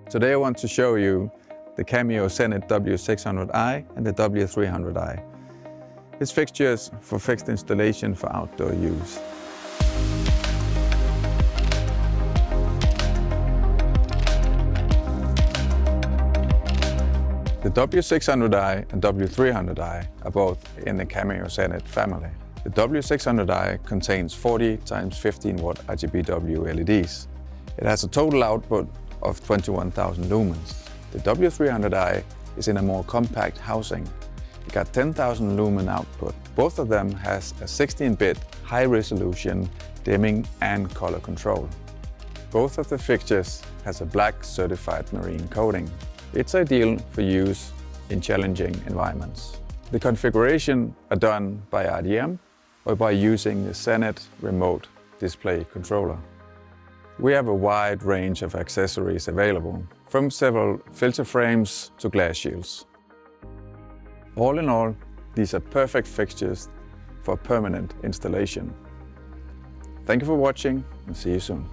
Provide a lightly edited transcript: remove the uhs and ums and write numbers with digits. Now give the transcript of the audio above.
Today I want to show you the Cameo Zenit W600i and the W300i. It's fixtures for fixed installation for outdoor use. The W600i and W300i are both in the Cameo Zenit family. The W600i contains 40 x 15 watt RGBW LEDs. It has a total output of 21,000 lumens. The W300i is in a more compact housing. It got 10,000 lumen output. Both of them has a 16-bit high resolution dimming and color control. Both of the fixtures has a black certified marine coating. It's ideal for use in challenging environments. The configuration are done by RDM or by using the Zenit remote display controller. We have a wide range of accessories available, from several filter frames to glass shields. All in all, these are perfect fixtures for permanent installation. Thank you for watching and see you soon.